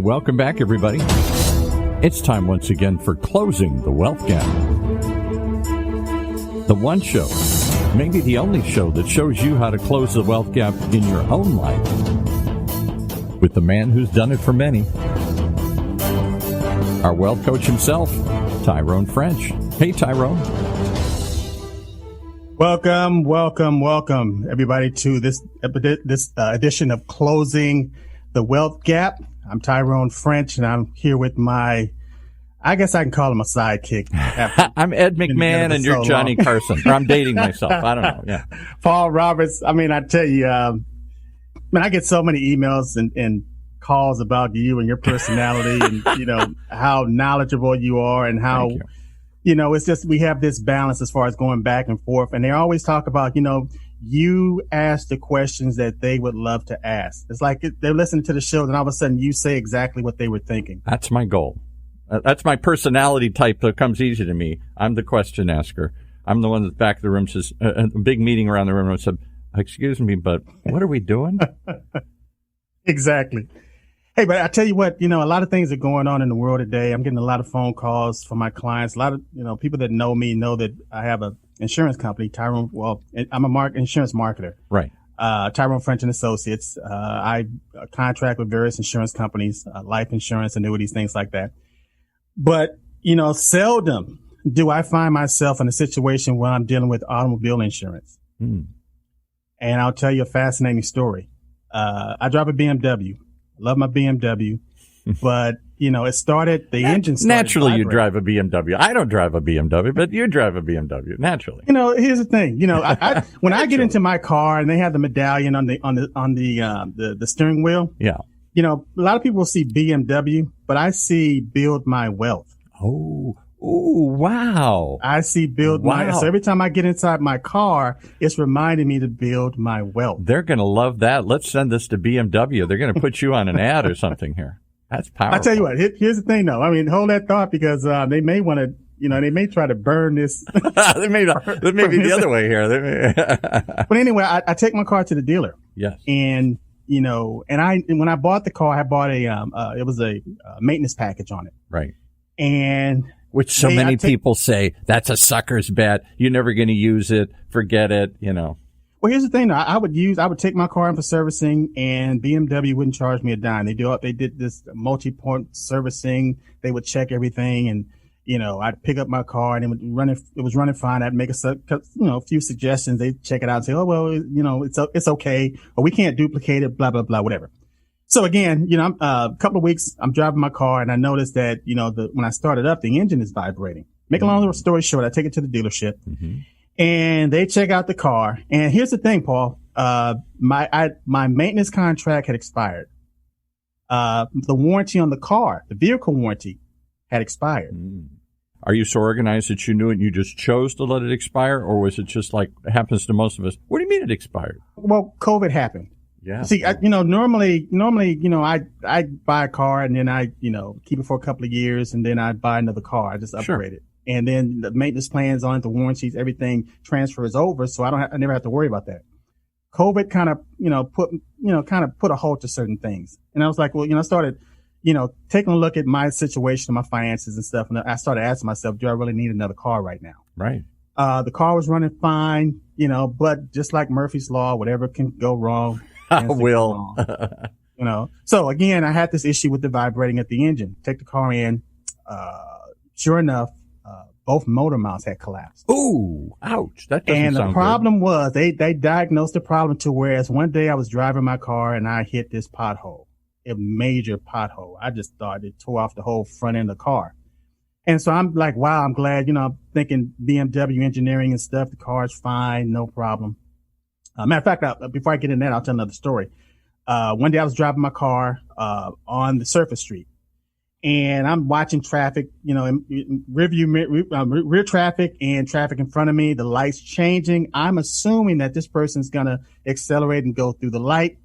welcome back, everybody. It's time once again for Closing the Wealth Gap. The one show, maybe the only show, that shows you how to close the wealth gap in your own life with the man who's done it for many. Our wealth coach himself, Tyrone French. Hey, Tyrone. Welcome, everybody, to this edition of Closing the Wealth Gap. I'm Tyrone French, and I'm here with my, I guess I can call him a sidekick. I'm Ed McMahon, and you're Johnny Carson. Or I'm dating myself. I don't know. Yeah. Paul Roberts. I mean, I tell you, I get so many emails and calls about you and your personality and, how knowledgeable you are and how, it's just, we have this balance as far as going back and forth. And they always talk about, you ask the questions that they would love to ask. It's like they're listening to the show, and all of a sudden you say exactly what they were thinking. That's my goal. That's my personality type that comes easy to me. I'm the question asker. I'm the one that's back of the room says, a big meeting around the room and said, excuse me, but what are we doing? Exactly. Hey, but I tell you what, a lot of things are going on in the world today. I'm getting a lot of phone calls from my clients. A lot of, people that know me know that I have an insurance company, Tyrone. Well, I'm a insurance marketer. Right. Tyrone French and Associates. I contract with various insurance companies, life insurance, annuities, things like that. But, seldom do I find myself in a situation where I'm dealing with automobile insurance. And I'll tell you a fascinating story. I drive a BMW. I love my BMW, but, it started, the engine started naturally vibrating. You drive a BMW. I don't drive a BMW, but you drive a BMW, naturally. Here's the thing, when I get into my car and they have the medallion on the steering wheel. Yeah. A lot of people see BMW, but I see Build My Wealth. Oh, wow. I see Build My, so every time I get inside my car, it's reminding me to build my wealth. They're going to love that. Let's send this to BMW. They're going to put you on an ad or something here. That's powerful. I tell you what, here's the thing though. I mean, hold that thought because, they may want to, they may try to burn this. They may be the other way here. But anyway, I take my car to the dealer. Yes. And, when I bought the car, I bought it was a maintenance package on it. Right. And which so many people say, that's a sucker's bet. You're never going to use it. Forget it, Well, here's the thing. I would take my car in for servicing, and BMW wouldn't charge me a dime. They did this multi-point servicing. They would check everything, and, I'd pick up my car, and it was running fine. I'd make a few suggestions. They'd check it out and say, oh, well, it's okay, or we can't duplicate it, blah, blah, blah, whatever. So again, a couple of weeks, I'm driving my car and I noticed that, when I started up, the engine is vibrating. Make a long story short, I take it to the dealership and they check out the car. And here's the thing, Paul, my maintenance contract had expired. The warranty on the car, the vehicle warranty had expired. Are you so organized that you knew it and you just chose to let it expire? Or was it just like it happens to most of us? What do you mean it expired? Well, COVID happened. Yeah. See, normally, I buy a car and then I, keep it for a couple of years and then I buy another car. I just upgrade it. And then the maintenance plans on it, the warranties, everything transfers over. So I never have to worry about that. COVID kind of, put a halt to certain things. And I was like, well, I started, taking a look at my situation, my finances and stuff. And I started asking myself, do I really need another car right now? Right. The car was running fine, but just like Murphy's Law, whatever can go wrong. Will. So again, I had this issue with the vibrating at the engine. Take the car in. Sure enough, both motor mounts had collapsed. Ooh, ouch. That doesn't sound good. And the problem was they diagnosed the problem to whereas one day I was driving my car and I hit this pothole, a major pothole. I just thought it tore off the whole front end of the car. And so I'm like, wow, I'm glad, I'm thinking BMW engineering and stuff. The car's fine. No problem. Matter of fact, before I get in that, I'll tell another story. One day I was driving my car, on the surface street and I'm watching traffic, rear traffic and traffic in front of me, the lights changing. I'm assuming that this person's going to accelerate and go through the light.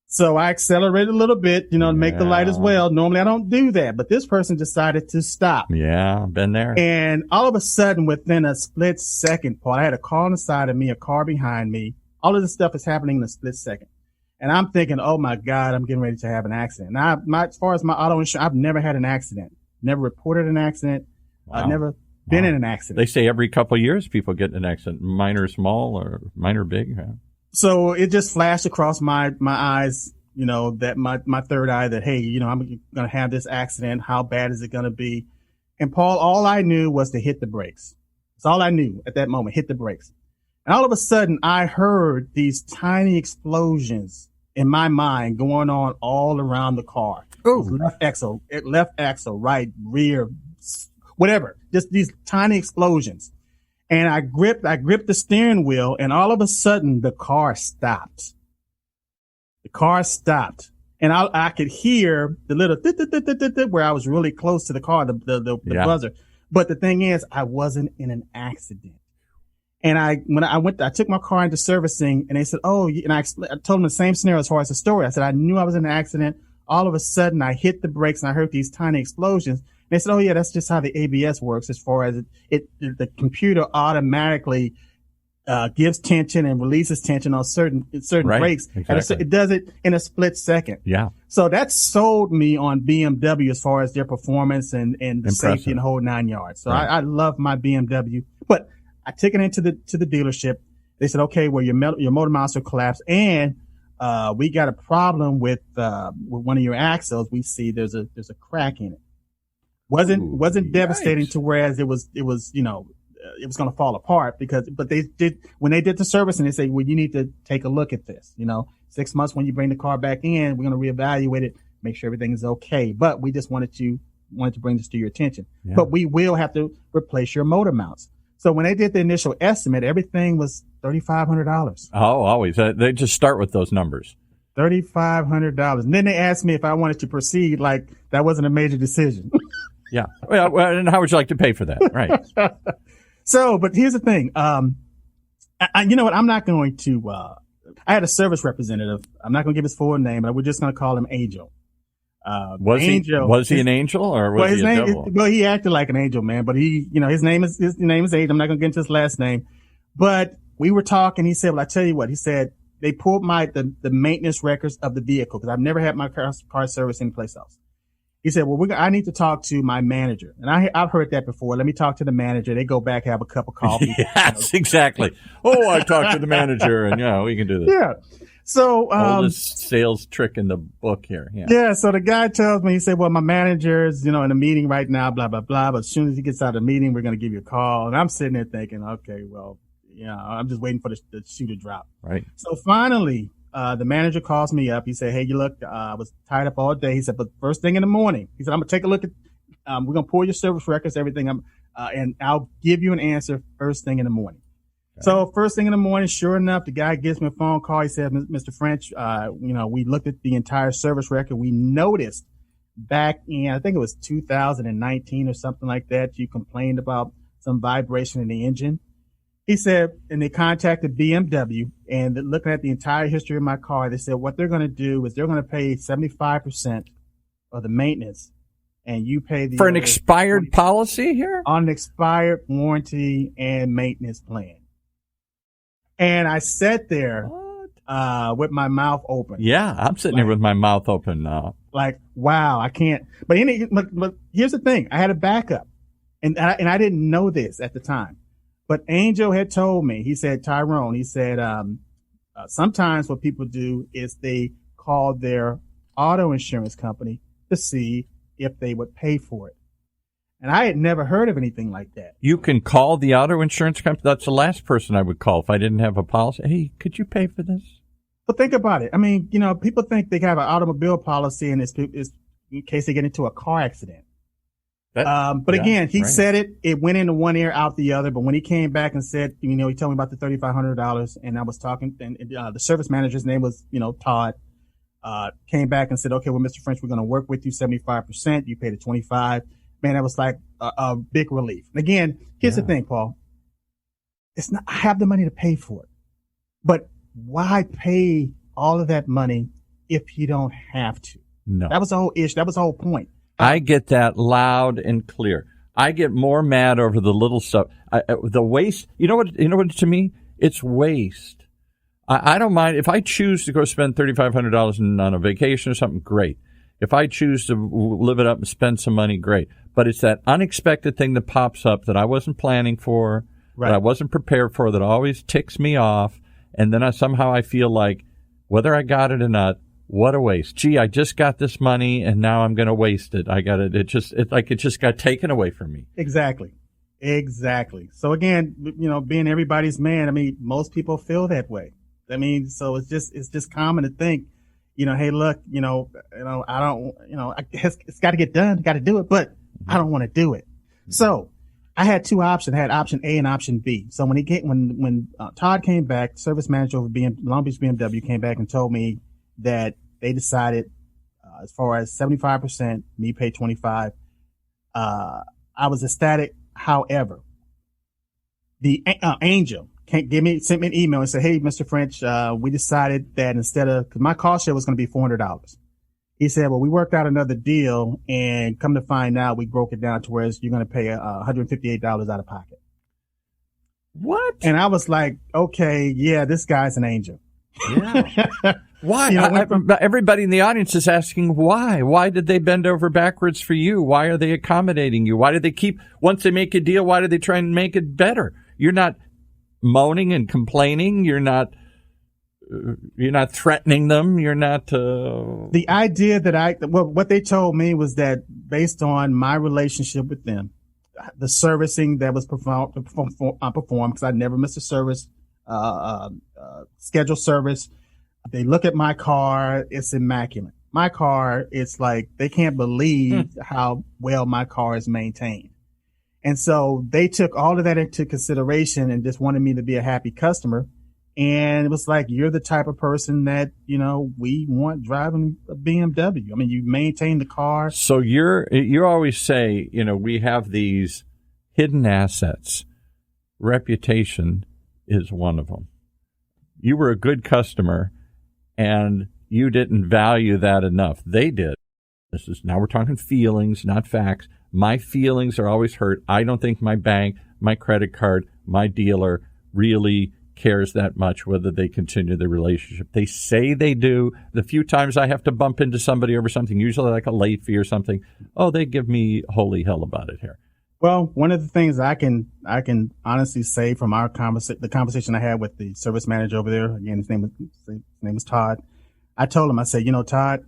So I accelerated a little bit, to make the light as well. Normally I don't do that, but this person decided to stop. Yeah, been there. And all of a sudden, within a split second, Paul, I had a car on the side of me, a car behind me. All of this stuff is happening in a split second. And I'm thinking, oh my God, I'm getting ready to have an accident. Now, as far as my auto insurance, I've never had an accident, never reported an accident. Wow. I've never been in an accident. They say every couple of years people get in an accident, minor, small, or minor, big. So it just flashed across my eyes, that my third eye that, hey, I'm going to have this accident. How bad is it going to be? And Paul, all I knew was to hit the brakes. That's all I knew at that moment, hit the brakes. And all of a sudden I heard these tiny explosions in my mind going on all around the car. Ooh. Left axle, right, rear, whatever. Just these tiny explosions. And I gripped the steering wheel, and all of a sudden the car stopped. The car stopped. And I could hear the little where I was really close to the car, the buzzer. But the thing is, I wasn't in an accident. And I took my car into servicing, and they said, oh, and I told them the same scenario as far as the story. I said, I knew I was in an accident. All of a sudden I hit the brakes and I heard these tiny explosions. And they said, oh yeah, that's just how the ABS works, as far as the computer automatically gives tension and releases tension on certain right, brakes. Exactly. It does it in a split second. Yeah. So that sold me on BMW as far as their performance and the safety and the whole 9 yards. So right. I love my BMW, but I took it into the dealership. They said, okay, well, your motor mounts are collapsed, and we got a problem with one of your axles. We see there's a crack in it. Wasn't devastating to whereas it was it was going to fall apart but they did, when they did the service, and they say, well, you need to take a look at this. 6 months when you bring the car back in, we're going to reevaluate it, make sure everything is okay. But we just wanted to bring this to your attention. Yeah. But we will have to replace your motor mounts. So when they did the initial estimate, everything was $3,500. Oh, always. They just start with those numbers. $3,500. And then they asked me if I wanted to proceed like that wasn't a major decision. Yeah. Well, and how would you like to pay for that? Right. So, but here's the thing. You know what? I'm not going to, I had a service representative. I'm not going to give his full name, but we're just going to call him Angel. Was he an angel, or was he a devil? Well, he acted like an angel, man, but his name is Angel. I'm not going to get into his last name, but we were talking. He said, well, I tell you what, he said, they pulled the maintenance records of the vehicle, because I've never had my car serviced anyplace else. He said, well, I need to talk to my manager. And I've heard that before. Let me talk to the manager. They go back, have a cup of coffee. Yes, exactly. Oh, I talked to the manager, and we can do this. Yeah. So, oldest sales trick in the book here. Yeah. So the guy tells me, he said, well, my manager is, in a meeting right now, blah, blah, blah. But as soon as he gets out of the meeting, we're going to give you a call. And I'm sitting there thinking, okay, well, I'm just waiting for the shoe to drop. Right. So finally, the manager calls me up. He said, hey, I was tied up all day. He said, but first thing in the morning, he said, I'm going to take a look at, we're going to pull your service records, everything. And I'll give you an answer first thing in the morning. Okay. So first thing in the morning, sure enough, the guy gives me a phone call. He said, Mr. French, we looked at the entire service record. We noticed back in, I think it was 2019 or something like that, you complained about some vibration in the engine. He said, and they contacted BMW, and looking at the entire history of my car, they said what they're going to do is they're going to pay 75% of the maintenance, and you pay for an expired policy here? On an expired warranty and maintenance plan. And I sat there with my mouth open. Yeah, I'm sitting here with my mouth open now. Like, wow, I can't. But here's the thing. I had a backup, and I didn't know this at the time. But Angel had told me, he said, Tyrone, he said, sometimes what people do is they call their auto insurance company to see if they would pay for it. And I had never heard of anything like that. You can call the auto insurance company? That's the last person I would call if I didn't have a policy. Hey, could you pay for this? But think about it. I mean, people think they have an automobile policy and it's in case they get into a car accident. But again, he said it went into one ear, out the other. But when he came back and said, he told me about the $3,500, and I was talking, and the service manager's name was, Todd, came back and said, okay, well, Mr. French, we're going to work with you 75%. You paid the 25%. Man, that was like a big relief. And again, here's the thing, Paul. It's not, I have the money to pay for it, but why pay all of that money if you don't have to? No. That was the whole issue. That was the whole point. I get that loud and clear. I get more mad over the little stuff. The waste. You know what? To me, it's waste. I don't mind if I choose to go spend $3,500 on a vacation or something. Great. If I choose to live it up and spend some money, great. But it's that unexpected thing that pops up that I wasn't planning for, that I wasn't prepared for, that always ticks me off. And then somehow I feel like, whether I got it or not, what a waste. Gee, I just got this money and now I'm going to waste it. It just got taken away from me. Exactly. So again, being everybody's man, I mean, most people feel that way. I mean, so it's just common to think, hey, look, I don't, it's got to get done, got to do it, but I don't want to do it. So I had two options. I had option A and option B. So when Todd came back, service manager over Long Beach BMW came back and told me that they decided, as far as 75%, me pay 25. I was ecstatic. However, the Angel sent me an email and said, "Hey, Mr. French, we decided that because my car share was going to be $400. He said, well, we worked out another deal, and come to find out, we broke it down to where you're going to pay $158 out of pocket." What? And I was like, okay, yeah, this guy's an angel. Yeah. Why? Everybody in the audience is asking why. Why did they bend over backwards for you? Why are they accommodating you? Why did they once they make a deal, why do they try and make it better? You're not moaning and complaining. You're not threatening them. You're not. The idea that what they told me was that based on my relationship with them, the servicing that was performed, because I never missed a service, scheduled service. They look at my car, it's immaculate. My car, it's like they can't believe how well my car is maintained. And so they took all of that into consideration and just wanted me to be a happy customer. And it was like, you're the type of person that, we want driving a BMW. I mean, you maintain the car. So you always say, we have these hidden assets. Reputation is one of them. You were a good customer and you didn't value that enough. They did. Now we're talking feelings, not facts. My feelings are always hurt. I don't think my bank, my credit card, my dealer really cares that much whether they continue the relationship. They say they do. The few times I have to bump into somebody over something, usually like a late fee or something, they give me holy hell about it here. Well, one of the things I can honestly say from the conversation I had with the service manager over there, again, his name was Todd. I told him, I said, Todd,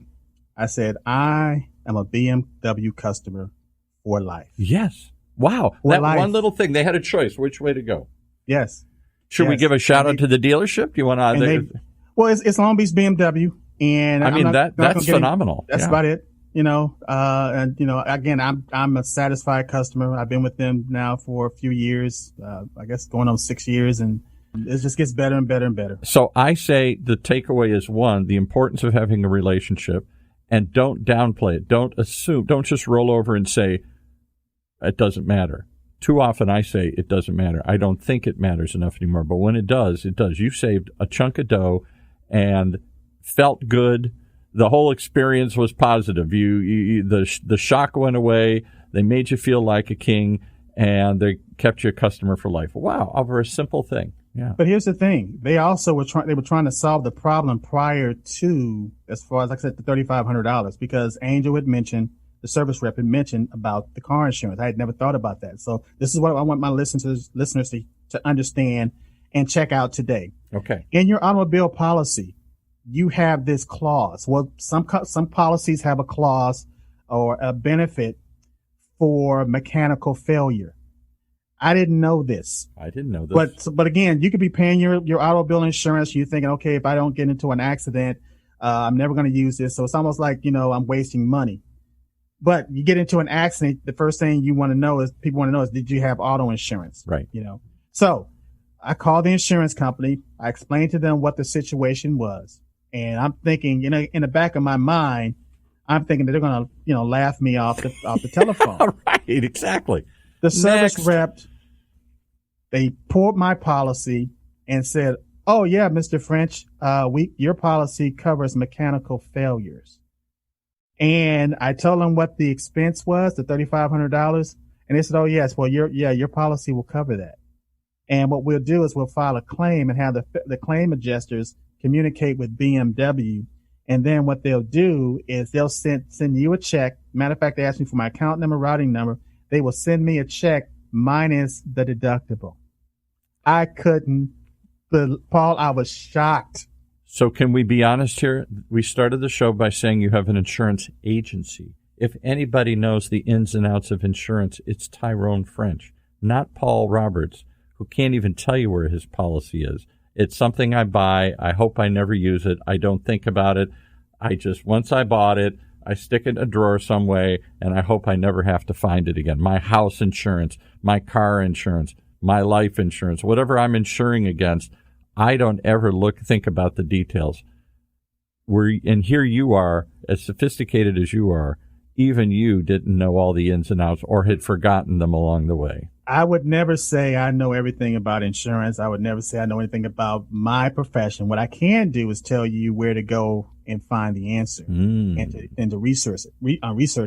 I said, I am a BMW customer for life. Yes. Wow. That one little thing, they had a choice which way to go. Yes. Should we give a shout out to the dealership? Do you want to? Well, it's Long Beach BMW, and I mean that's phenomenal. That's about it. Again, I'm a satisfied customer. I've been with them now for a few years. I guess going on 6 years, and it just gets better and better and better. So I say the takeaway is one: the importance of having a relationship, and don't downplay it. Don't assume. Don't just roll over and say it doesn't matter. Too often I say it doesn't matter. I don't think it matters enough anymore. But when it does, it does. You saved a chunk of dough and felt good. The whole experience was positive. The shock went away. They made you feel like a king, and they kept you a customer for life. Wow, over a simple thing. Yeah. But here's the thing: they also were trying to solve the problem prior to, as far as like I said, the $3,500, because Angel had mentioned. The service rep had mentioned about the car insurance. I had never thought about that. So this is what I want my listeners to understand and check out today. Okay. In your automobile policy, you have this clause. Well, some policies have a clause or a benefit for mechanical failure. I didn't know this. But again, you could be paying your automobile insurance. You're thinking, okay, if I don't get into an accident, I'm never going to use this. So it's almost like, I'm wasting money. But you get into an accident, the first thing people want to know is, did you have auto insurance? Right. So I called the insurance company. I explained to them what the situation was. And I'm thinking, in the back of my mind, I'm thinking that they're going to, laugh me off the telephone. Right. Exactly. The service rep, they pulled my policy and said, "Oh yeah, Mr. French, your policy covers mechanical failures." And I told them what the expense was, the $3,500, and they said, "Oh yes, well your policy will cover that." And what we'll do is we'll file a claim and have the claim adjusters communicate with BMW. And then what they'll do is they'll send you a check. Matter of fact, they ask me for my account number, routing number. They will send me a check minus the deductible. I couldn't, Paul, I was shocked. So can we be honest here? We started the show by saying you have an insurance agency. If anybody knows the ins and outs of insurance, it's Tyrone French, not Paul Roberts, who can't even tell you where his policy is. It's something I buy. I hope I never use it. I don't think about it. Once I bought it, I stick it in a drawer some way, and I hope I never have to find it again. My house insurance, my car insurance, my life insurance, whatever I'm insuring against, I don't ever think about the details. And here you are, as sophisticated as you are, even you didn't know all the ins and outs or had forgotten them along the way. I would never say I know everything about insurance. I would never say I know anything about my profession. What I can do is tell you where to go and find the answer and to research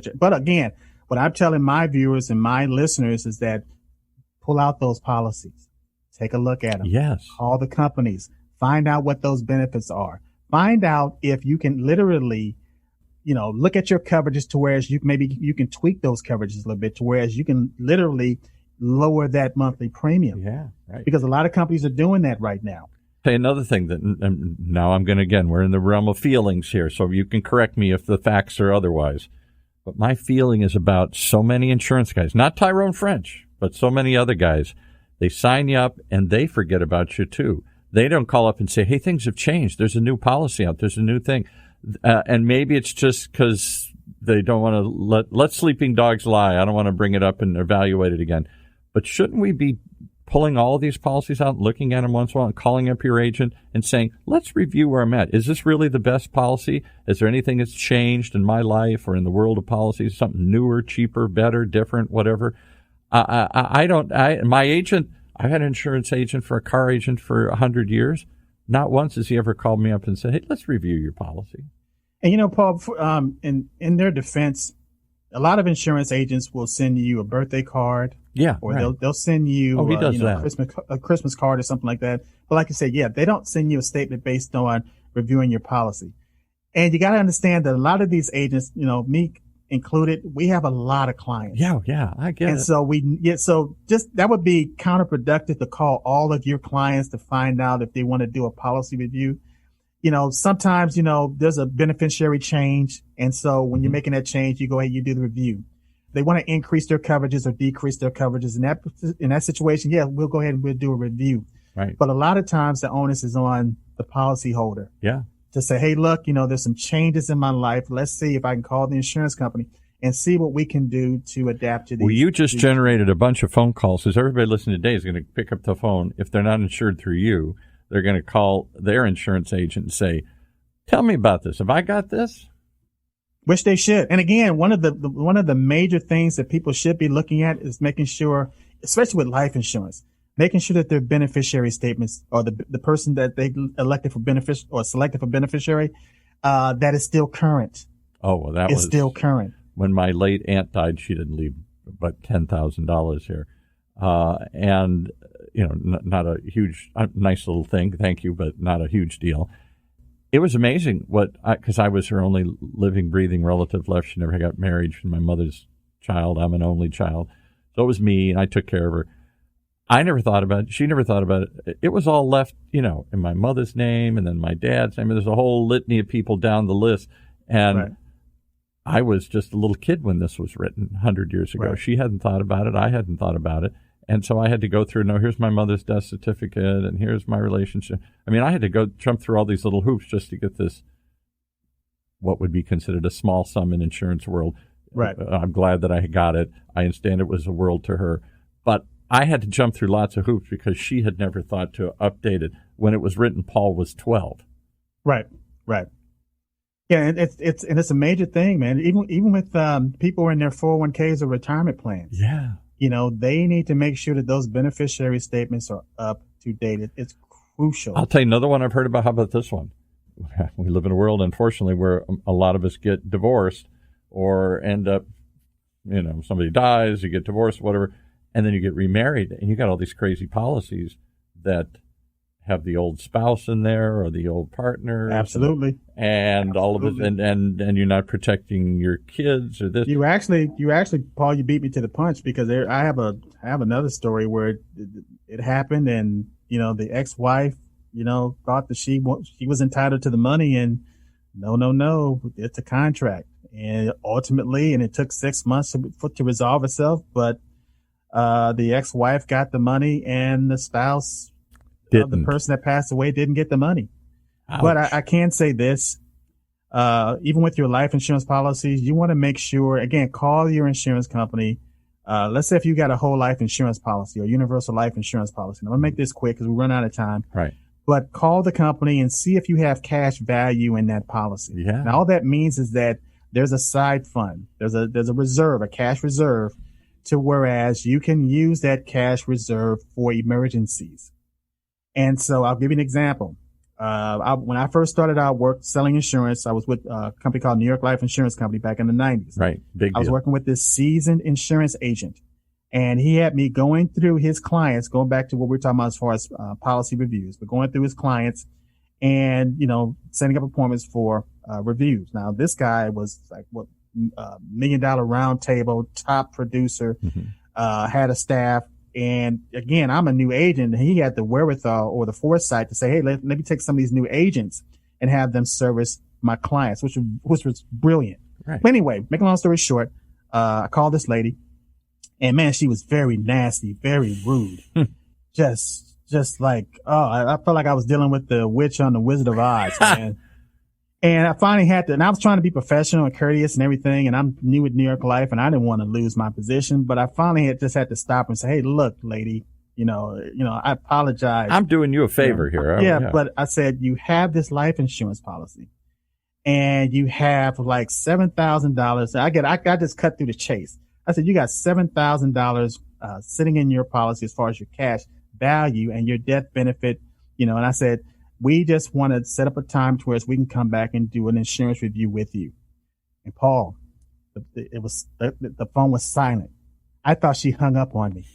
it. But again, what I'm telling my viewers and my listeners is that pull out those policies, take a look at them. Yes. Call the companies, find out what those benefits are. Find out if you can literally, look at your coverages to whereas you can tweak those coverages a little bit to whereas you can literally lower that monthly premium. Yeah, right. Because a lot of companies are doing that right now. Hey, another thing that now I'm going to, again, we're in the realm of feelings here, so you can correct me if the facts are otherwise. But my feeling is about so many insurance guys, not Tyrone French, but so many other guys. They sign you up and they forget about you too. They don't call up and say, hey, things have changed. There's a new policy out. There's a new thing. And maybe it's just because they don't want to let sleeping dogs lie. I don't want to bring it up and evaluate it again. But shouldn't we be pulling all these policies out, looking at them once in a while, and calling up your agent and saying, let's review where I'm at. Is this really the best policy? Is there anything that's changed in my life or in the world of policies, something newer, cheaper, better, different, whatever? My agent, I've had an insurance agent for a car agent for 100 years. Not once has he ever called me up and said, hey, let's review your policy. And, Paul, in their defense, a lot of insurance agents will send you a birthday card. Yeah. Or right. they'll send you that. a Christmas card or something like that. But like I said, they don't send you a statement based on reviewing your policy. And you got to understand that a lot of these agents, me included, we have a lot of clients. Yeah, I get it. And so that would be counterproductive to call all of your clients to find out if they want to do a policy review. Sometimes, there's a beneficiary change. And so when you're making that change, you go ahead, you do the review. They want to increase their coverages or decrease their coverages. In that situation, we'll go ahead and we'll do a review. Right. But a lot of times the onus is on the policyholder. Yeah. To say, hey, look, there's some changes in my life. Let's see if I can call the insurance company and see what we can do to adapt to these. Well, you just generated a bunch of phone calls. Because everybody listening today is going to pick up the phone. If they're not insured through you, they're going to call their insurance agent and say, tell me about this. Have I got this? Which they should. And again, one of the major things that people should be looking at is making sure, especially with life insurance, making sure that their beneficiary statements or the person that they elected for or selected for beneficiary, that is still current. Oh, well, that was still current. When my late aunt died, she didn't leave but $10,000 here. And, not a huge, nice little thing. Thank you, but not a huge deal. It was amazing because I was her only living, breathing relative left. She never got married. She's my mother's child. I'm an only child. So it was me, and I took care of her. I never thought about it. She never thought about it. It was all left, in my mother's name and then my dad's name. There's a whole litany of people down the list. And right. I was just a little kid when this was written 100 years ago. Right. She hadn't thought about it. I hadn't thought about it. And so I had to go through, here's my mother's death certificate, and here's my relationship. I mean, I had to jump through all these little hoops just to get this, what would be considered a small sum in insurance world. Right. I'm glad that I got it. I understand it was a world to her. But I had to jump through lots of hoops because she had never thought to update it. When it was written, Paul was 12. Right. Yeah, and it's a major thing, man. Even with people who are in their 401ks or retirement plans. Yeah. They need to make sure that those beneficiary statements are up to date. It's crucial. I'll tell you another one I've heard about. How about this one? We live in a world, unfortunately, where a lot of us get divorced or end up, somebody dies, you get divorced, whatever, and then you get remarried, and you got all these crazy policies that have the old spouse in there or the old partner. Absolutely. And all of it, and you're not protecting your kids or this. You actually, Paul, you beat me to the punch, because I have another story where it happened, and the ex-wife, thought that she was entitled to the money, and no, it's a contract, and ultimately, and it took 6 months to resolve itself, but the ex-wife got the money, and the spouse, the person that passed away, didn't get the money. Ouch. But I can say this, even with your life insurance policies, you want to make sure, again, call your insurance company. Let's say if you got a whole life insurance policy or universal life insurance policy. I'm going to make this quick because we run out of time. Right. But call the company and see if you have cash value in that policy. Yeah. Now, all that means is that there's a side fund. There's a reserve, a cash reserve, to whereas you can use that cash reserve for emergencies. And so I'll give you an example. When I first started out selling insurance, I was with a company called New York Life Insurance Company back in the 90s. Right. Big deal. I was working with this seasoned insurance agent, and he had me going through his clients, going back to what we're talking about as far as policy reviews, but going through his clients and, setting up appointments for reviews. Now, this guy was like $1 million round table, top producer, had a staff. And again, I'm a new agent, and he had the wherewithal or the foresight to say, hey, let me take some of these new agents and have them service my clients, which was brilliant. Right. But anyway, making a long story short, I called this lady, and man, she was very nasty, very rude. just like, I felt like I was dealing with the witch on the Wizard of Oz, man. And I finally had to, and I was trying to be professional and courteous and everything, and I'm new with New York Life, and I didn't want to lose my position, but I finally had to stop and say, hey, look, lady, I apologize. I'm doing you a favor here. Yeah, but I said, you have this life insurance policy, and you have like $7,000. I just cut through the chase. I said, you got $7,000 sitting in your policy as far as your cash value and your death benefit, and I said, we just want to set up a time to where we can come back and do an insurance review with you. And Paul, the phone was silent. I thought she hung up on me.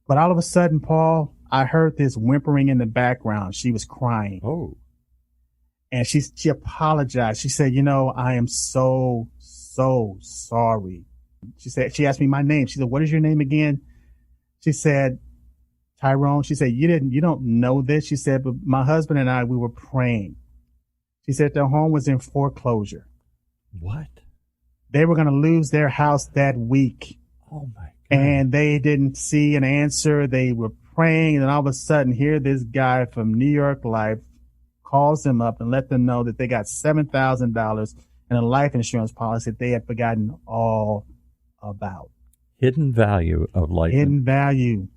But all of a sudden, Paul, I heard this whimpering in the background. She was crying. Oh. And she apologized. She said, I am so sorry. She asked me my name. She said, what is your name again? She said, Tyrone. She said, you don't know this. She said, but my husband and I, we were praying. She said their home was in foreclosure. What? They were going to lose their house that week. Oh my God. And they didn't see an answer. They were praying. And then all of a sudden, here this guy from New York Life calls them up and let them know that they got $7,000 in a life insurance policy that they had forgotten all about. Hidden value of life. Hidden value.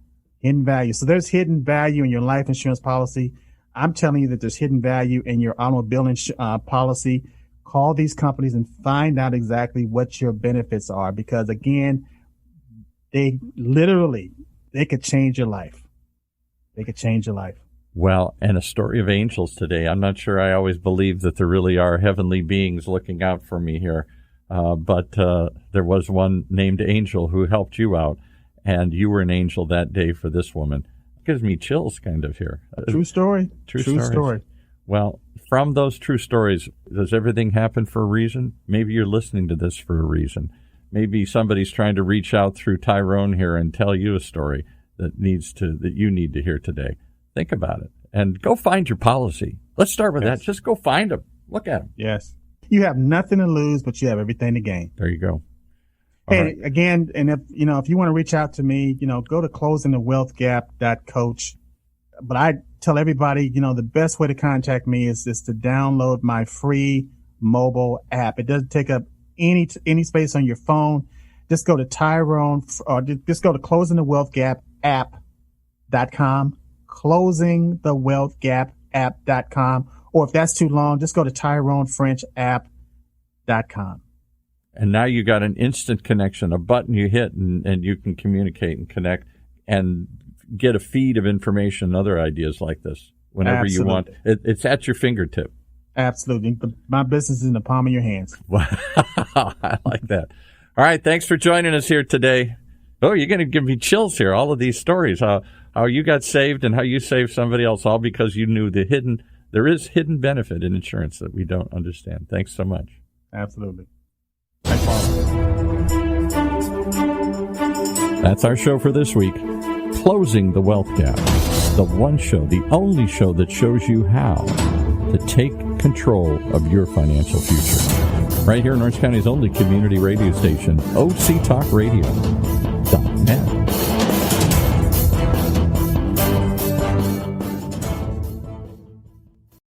So there's hidden value in your life insurance policy. I'm telling you that there's hidden value in your automobile policy. Call these companies and find out exactly what your benefits are, because again, they could change your life. They could change your life. Well, and a story of angels today. I'm not sure I always believe that there really are heavenly beings looking out for me here. But there was one named Angel who helped you out. And you were an angel that day for this woman. It gives me chills kind of here. True story. True story. Well, from those true stories, does everything happen for a reason? Maybe you're listening to this for a reason. Maybe somebody's trying to reach out through Tyrone here and tell you a story that you need to hear today. Think about it. And go find your policy. Let's start with that. Just go find them. Look at them. Yes. You have nothing to lose, but you have everything to gain. There you go. Hey, again, and if you want to reach out to me, go to closingthewealthgap.coach. But I tell everybody, the best way to contact me is to download my free mobile app. It doesn't take up any space on your phone. Just go to Tyrone, or just go to closingthewealthgapapp.com, closingthewealthgapapp.com, or if that's too long, just go to TyroneFrenchApp.com. And now you got an instant connection, a button you hit, and you can communicate and connect and get a feed of information and other ideas like this whenever you want. It's at your fingertip. Absolutely. My business is in the palm of your hands. I like that. All right. Thanks for joining us here today. Oh, you're going to give me chills here. All of these stories, how you got saved and how you saved somebody else, all because you knew there is hidden benefit in insurance that we don't understand. Thanks so much. Absolutely. Thanks, Paul. That's our show for this week. Closing the Wealth Gap. The one show, the only show that shows you how to take control of your financial future. Right here in Orange County's only community radio station, OCTalkRadio.net.